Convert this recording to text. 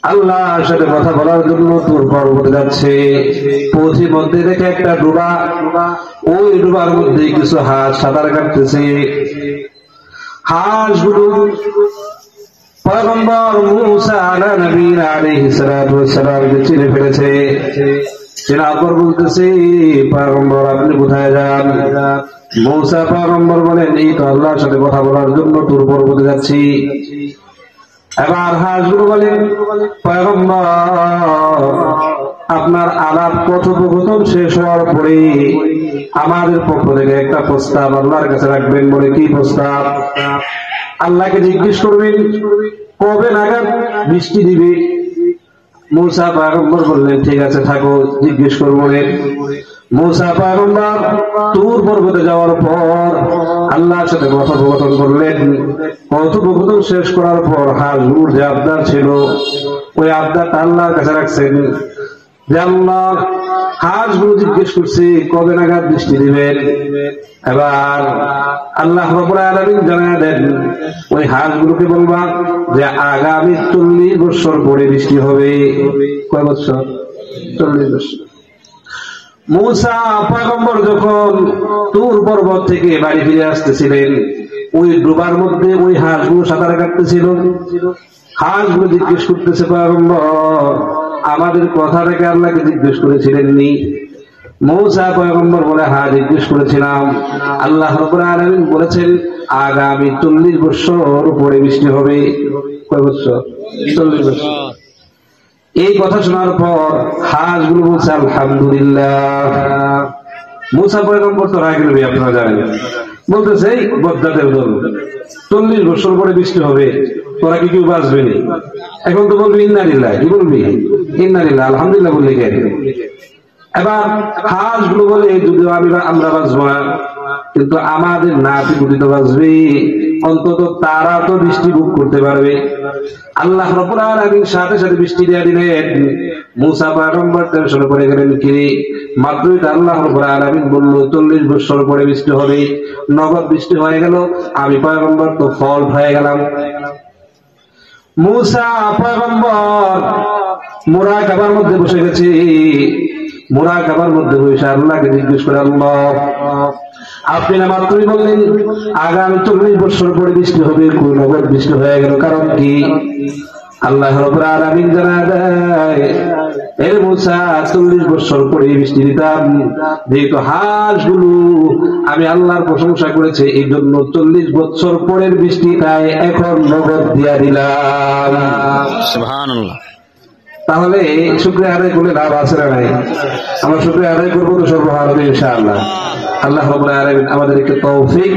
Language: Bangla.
আল্লাহর সাথে কথা বলার জন্য তুর পর্বতে যাচ্ছে। পথের মধ্যে দেখে একটা ডোবা, ওই ডোবার মধ্যে কিছু হাঁস সাঁতার কাটতেছে। হাঁসগুলো পয়গম্বর মুসা আলাইহিস সালামকে চিনে ফেলেছে। চেনার পর বলতেছে, পয়গম্বর আপনি কোথায় যান? মুসা পয়গম্বর বলেন, এই তো আল্লাহর সাথে কথা বলার জন্য তুর পর্বতে যাচ্ছি। এবার হাঁসগুলো বলেন, পয়গম্বর আপনার আলাপ কথোপকথন শেষ হওয়ার পরে আমাদের পক্ষ থেকে একটা প্রস্তাব আল্লাহর কাছে রাখবেন। বলে, কি প্রস্তাব? আল্লাহকে জিজ্ঞেস করবেন কবে নাগাদ বৃষ্টি দিবে। মুসা পয়গম্বর বললেন, ঠিক আছে থাকো, জিজ্ঞেস করবো। মুসা পয়গম্বর তুর পর্বতে যাওয়ার পর আল্লাহর সাথে কথোপকথন করলেন। কথোপকথন শেষ করার পর হাঁসগুলোর যে আবদার ছিল, ওই আবদারটা আল্লাহর কাছে রাখছেন। যে আল্লাহ, হাঁসগুলো জিজ্ঞেস করছে কবে নাগাদ বৃষ্টি দিবেন। এবার আল্লাহ রাব্বুল আলামিন জানায় দেন, ওই হাঁসগুলোকে বলবা যে আগামী 40 বছর পরে বৃষ্টি হবে। কয় বছর? 40 বছর। মুসা পয়গম্বর যখন তুর পর্বত থেকে বাড়ি ফিরে আসতেছিলেন, ওই ডোবার মধ্যে ওই হাঁসগুলো সাঁতার কাটতেছিল। হাঁসগুলো জিজ্ঞেস করতেছে, পয়গম্বর আমাদের কথাটাকে আল্লাহকে জিজ্ঞেস করেছিলেননি? মুসা পয়গম্বর বলে, হ্যাঁ জিজ্ঞেস করেছিলাম। আল্লাহ রাব্বুল আলামিন বলেছেন আগামী 40 বছর পরে বৃষ্টি হবে। কয় বছর? 40 বছর। এই কথা শোনার পর হাঁসগুলো বলছে আলহামদুলিল্লাহ। মুসা পয়গম্বর তো রাগ নেবে, আপনারা জানেন। বলতেছে, এই বদ্দাদের দল, 40 বছর পরে বৃষ্টি হবে, তোরা কি কেউ বাঁচবে না? এখন তো বলবি ইন্নালিল্লাহ। কি বলবি? ইন্নালিল্লাহ, আলহামদুলিল্লাহ বললি কেন? এবার হাঁসগুলো বলে, যদিও আমরা বাঁচবো না, কিন্তু আমাদের নাতি পুতি তো বাঁচবে, অন্তত তারা তো বৃষ্টি ভোগ করতে পারবে। আল্লাহ রাব্বুল আলামিন সাথে সাথে বৃষ্টি দিয়ে দিলেন। মুসা পয়গম্বর টেনশনে পড়ে গেলেন, কি মাত্রই তো আল্লাহ রাব্বুল আলামিন বলল 40 বছর পরে বৃষ্টি হবে, নগদ বৃষ্টি হয়ে গেল, আমি পয়গম্বর তো ফল হয়ে গেলাম। মুসা পয়গম্বর মুরাকাবার মধ্যে বসে গেছে। মুরাকাবার মধ্যে বসে আল্লাহকে জিজ্ঞেস করে, আল্লাহ আপনি না মাত্রই বললেন আগামী 40 বছর পরে বৃষ্টি হবে, কোন নগদ বৃষ্টি হয়ে গেল, কারণ কি? আল্লাহ রাব্বুল আলামিন জানায় দেয়, এ মুসা 40 বছর পরে বৃষ্টি দিতাম, যেহেতু হাঁসগুলো আমি আল্লাহর প্রশংসা করেছে, এই জন্য 40 বছর পরের বৃষ্টিটাই এখন নগদ দিয়া দিলাম। সুবহানাল্লাহ। তাহলে শুকরিয়া আদায় করলে লাভ আছে না নাই? আমরা শুকরিয়া আদায় করবো তো সর্বহারা ইনশাআল্লাহ। আল্লাহ রাব্বুল আলামিন আমাদেরকে তৌফিক